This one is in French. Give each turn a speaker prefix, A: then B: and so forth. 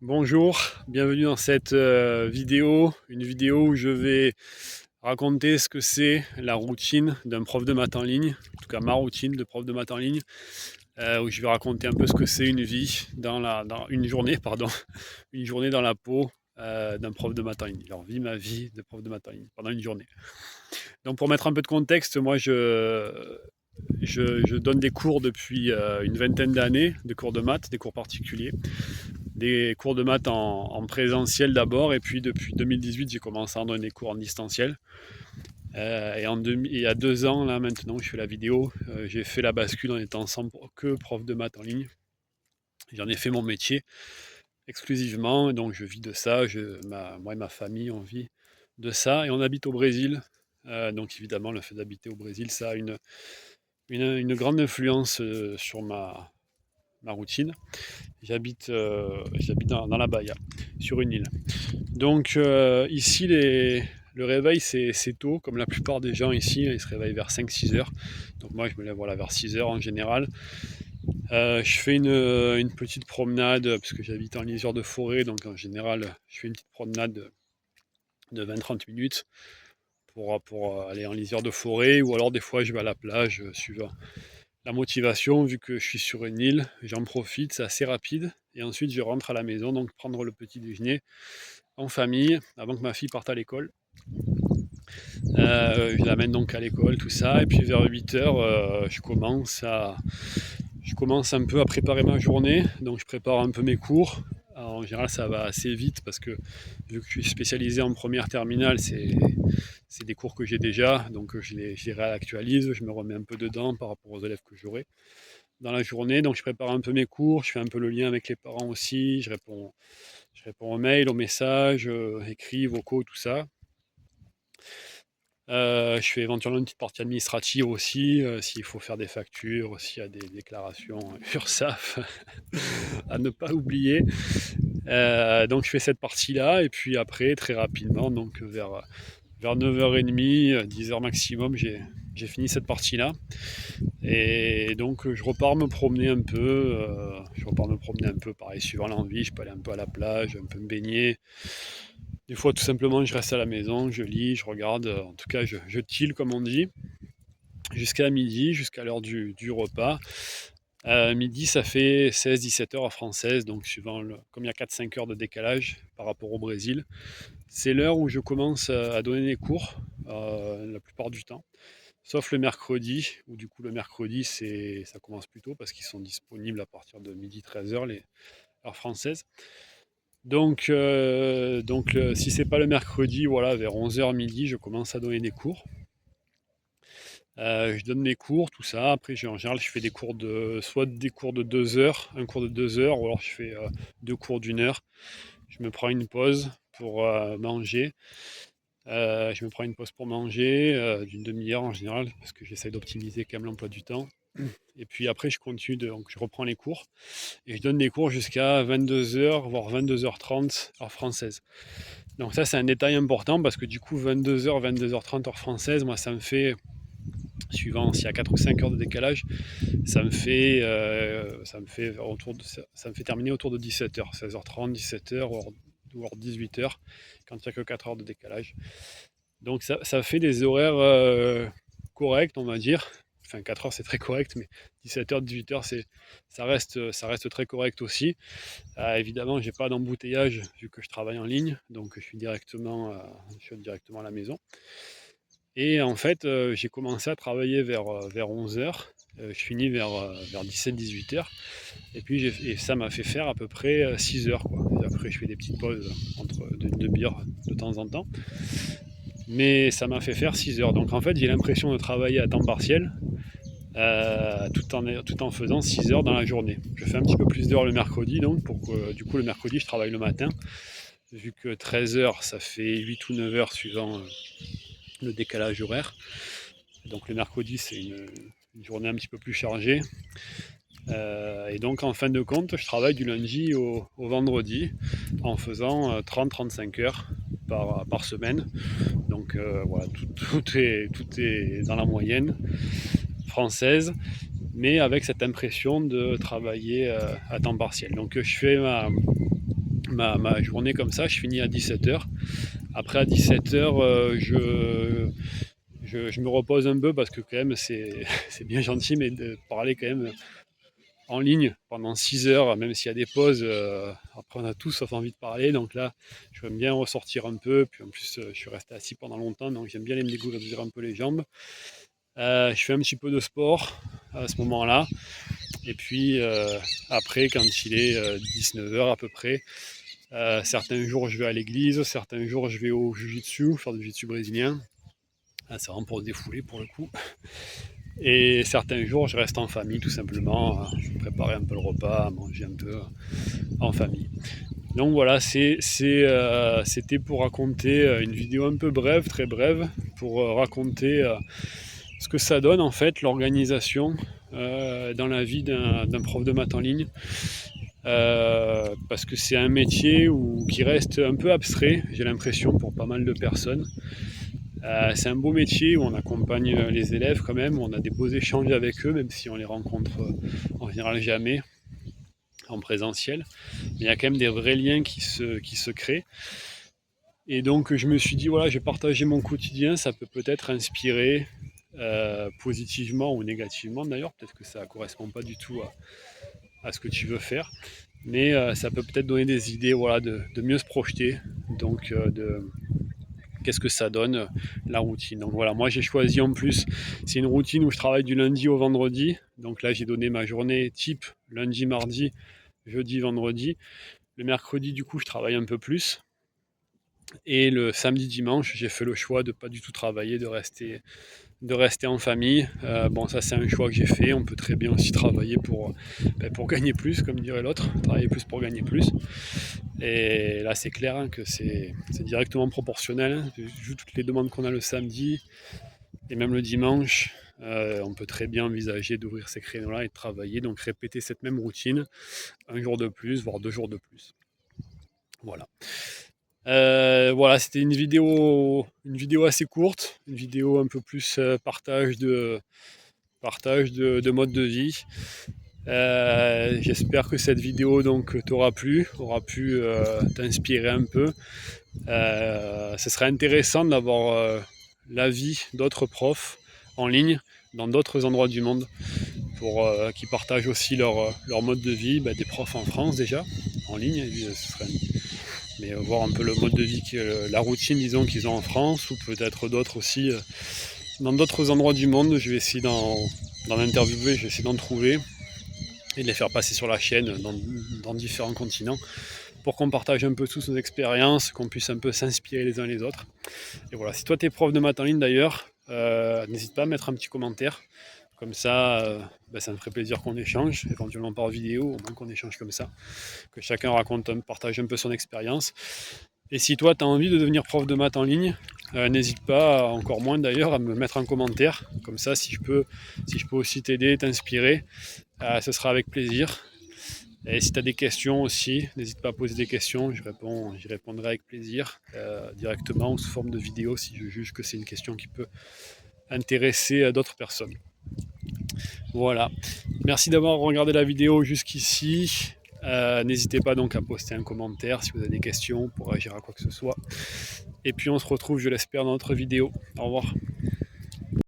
A: Bonjour, bienvenue dans cette vidéo, une vidéo où je vais raconter ce que c'est la routine d'un prof de maths en ligne, en tout cas ma routine de prof de maths en ligne, où je vais raconter un peu ce que c'est une vie dans une journée, pardon, une journée dans la peau d'un prof de maths en ligne. Leur vie, ma vie de prof de maths en ligne pendant une journée. Donc pour mettre un peu de contexte, moi je donne des cours depuis une vingtaine d'années, des cours de maths, des cours particuliers, des cours de maths en présentiel d'abord, et puis depuis 2018, j'ai commencé à en donner des cours en distanciel. Il y a 2 ans, là maintenant, je fais la vidéo, j'ai fait la bascule en étant que prof de maths en ligne. J'en ai fait mon métier exclusivement, et donc je vis de ça. Moi et ma famille, on vit de ça, et on habite au Brésil. Donc évidemment, le fait d'habiter au Brésil, ça a une grande influence sur ma routine. J'habite dans la Bahia, sur une île. Donc ici, le réveil, c'est tôt, comme la plupart des gens ici, ils se réveillent vers 5-6 heures. Donc moi, je me lève voilà, vers 6 heures en général. Je fais une petite promenade, parce que j'habite en lisière de forêt, donc en général, je fais une petite promenade de 20-30 minutes pour aller en lisière de forêt, ou alors des fois, je vais à la plage, suivant la motivation. Vu que je suis sur une île, j'en profite, c'est assez rapide. Et ensuite, je rentre à la maison, donc prendre le petit déjeuner en famille, avant que ma fille parte à l'école. Je l'amène donc à l'école, tout ça. Et puis vers 8 heures, je commence un peu à préparer ma journée. Donc je prépare un peu mes cours. Alors, en général, ça va assez vite parce que vu que je suis spécialisé en première terminale, c'est des cours que j'ai déjà. Donc je les réactualise, je me remets un peu dedans par rapport aux élèves que j'aurai dans la journée. Donc je prépare un peu mes cours, je fais un peu le lien avec les parents aussi, je réponds aux mails, aux messages, écrits, vocaux, tout ça. Je fais éventuellement une petite partie administrative aussi, s'il faut faire des factures, s'il y a des déclarations URSSAF à ne pas oublier. Donc je fais cette partie-là, et puis après, très rapidement, donc vers 9h30, 10h maximum, j'ai fini cette partie-là. Et donc je repars me promener un peu, pareil, suivant l'envie. Je peux aller un peu à la plage, un peu me baigner. Des fois, tout simplement, je reste à la maison, je lis, je regarde, en tout cas, je chill, comme on dit, jusqu'à midi, jusqu'à l'heure du repas. Midi, ça fait 16-17 heures française, donc comme il y a 4-5 heures de décalage par rapport au Brésil, c'est l'heure où je commence à donner des cours, la plupart du temps. Sauf le mercredi, où du coup le mercredi ça commence plus tôt parce qu'ils sont disponibles à partir de midi 13 heures, les heures françaises. Donc si c'est pas le mercredi, voilà, vers 11 heures midi, je commence à donner des cours. Je donne mes cours, tout ça. Après, en général, je fais soit des cours de 2 heures, un cours de 2 heures, ou alors je fais 2 cours d'1 heure. Je me prends une pause pour manger. Je me prends une pause pour manger d'une demi-heure en général, parce que j'essaie d'optimiser quand même l'emploi du temps. Et puis après, je continue, donc je reprends les cours. Et je donne des cours jusqu'à 22 heures, voire 22h30, heure française. Donc ça, c'est un détail important, parce que du coup, 22 heures, 22h30, heure française, moi, ça me fait, suivant s'il y a 4 ou 5 heures de décalage, ça me fait terminer autour de 17h, 16h30, 17h, voire 18h, quand il n'y a que 4 heures de décalage. Donc ça fait des horaires corrects, on va dire. Enfin, 4 heures, c'est très correct, mais 17h, 18h, ça reste très correct aussi. Évidemment, j'ai pas d'embouteillage vu que je travaille en ligne, donc je suis directement à la maison. Et en fait, j'ai commencé à travailler vers 11 heures. Je finis vers 17-18 heures. Et puis ça m'a fait faire à peu près 6 heures, quoi. Et après, je fais des petites pauses d'une demi-heure de temps en temps. Mais ça m'a fait faire 6 heures. Donc en fait, j'ai l'impression de travailler à temps partiel, tout en faisant 6 heures dans la journée. Je fais un petit peu plus d'heures le mercredi, donc du coup le mercredi, je travaille le matin. Vu que 13 heures, ça fait 8 ou 9 heures suivant le décalage horaire. Donc le mercredi, c'est une journée un petit peu plus chargée. Et donc en fin de compte, je travaille du lundi au vendredi en faisant 30-35 heures par semaine. Donc voilà, tout est dans la moyenne française, mais avec cette impression de travailler à temps partiel. Donc je fais ma journée comme ça, je finis à 17h. Après à 17h, je me repose un peu parce que quand même c'est bien gentil, mais de parler quand même en ligne pendant 6 heures, même s'il y a des pauses, après on a tous sauf envie de parler, donc là j'aime bien ressortir un peu, puis en plus je suis resté assis pendant longtemps, donc j'aime bien aller me dégourdir un peu les jambes. Je fais un petit peu de sport à ce moment-là, et puis après quand il est 19h à peu près, certains jours je vais à l'église, certains jours je vais au jiu-jitsu, faire du jiu-jitsu brésilien. C'est vraiment pour se défouler pour le coup. Et certains jours, je reste en famille tout simplement, préparer un peu le repas, manger un peu en famille. Donc voilà, c'était pour raconter une vidéo un peu brève, très brève, pour raconter ce que ça donne en fait, l'organisation dans la vie d'un prof de maths en ligne. Parce que c'est un métier qui reste un peu abstrait, j'ai l'impression, pour pas mal de personnes. C'est un beau métier où on accompagne les élèves quand même, où on a des beaux échanges avec eux, même si on les rencontre en général jamais en présentiel. Mais il y a quand même des vrais liens qui se créent. Et donc je me suis dit, voilà, je vais partager mon quotidien, ça peut peut-être inspirer positivement ou négativement d'ailleurs, peut-être que ça ne correspond pas du tout à ce que tu veux faire. Mais ça peut peut-être donner des idées, voilà, de mieux se projeter, donc qu'est-ce que ça donne la routine. Donc voilà, moi j'ai choisi en plus, c'est une routine où je travaille du lundi au vendredi. Donc là j'ai donné ma journée type lundi, mardi, jeudi, vendredi. Le mercredi du coup je travaille un peu plus. Et le samedi, dimanche, j'ai fait le choix de pas du tout travailler, de rester en famille. Bon, ça c'est un choix que j'ai fait. On peut très bien aussi travailler pour gagner plus, comme dirait l'autre. Travailler plus pour gagner plus. Et là, c'est clair hein, que c'est directement proportionnel. Hein. Vu toutes les demandes qu'on a le samedi et même le dimanche, on peut très bien envisager d'ouvrir ces créneaux-là et de travailler. Donc répéter cette même routine un jour de plus, voire 2 jours de plus. Voilà. Voilà, c'était une vidéo assez courte, une vidéo un peu plus partage de mode de vie. J'espère que cette vidéo donc t'aura plu, aura pu t'inspirer un peu. Ce serait intéressant d'avoir l'avis d'autres profs en ligne dans d'autres endroits du monde pour qui partagent aussi leur mode de vie, des profs en France déjà en ligne. Mais voir un peu le mode de vie, la routine disons qu'ils ont en France, ou peut-être d'autres aussi dans d'autres endroits du monde. Je vais essayer d'en interviewer, je vais essayer d'en trouver et de les faire passer sur la chaîne dans différents continents pour qu'on partage un peu tous nos expériences, qu'on puisse un peu s'inspirer les uns les autres. Et voilà, si toi t'es prof de maths en ligne d'ailleurs, n'hésite pas à mettre un petit commentaire. Comme ça, ça me ferait plaisir qu'on échange, éventuellement par vidéo, au moins qu'on échange comme ça, que chacun partage un peu son expérience. Et si toi, tu as envie de devenir prof de maths en ligne, n'hésite pas, encore moins d'ailleurs, à me mettre un commentaire. Comme ça, si je peux aussi t'aider, t'inspirer, ce sera avec plaisir. Et si tu as des questions aussi, n'hésite pas à poser des questions, j'y répondrai avec plaisir, directement ou sous forme de vidéo si je juge que c'est une question qui peut intéresser d'autres personnes. Voilà, merci d'avoir regardé la vidéo jusqu'ici. N'hésitez pas donc à poster un commentaire si vous avez des questions pour réagir à quoi que ce soit. Et puis on se retrouve, je l'espère, dans notre vidéo. Au revoir.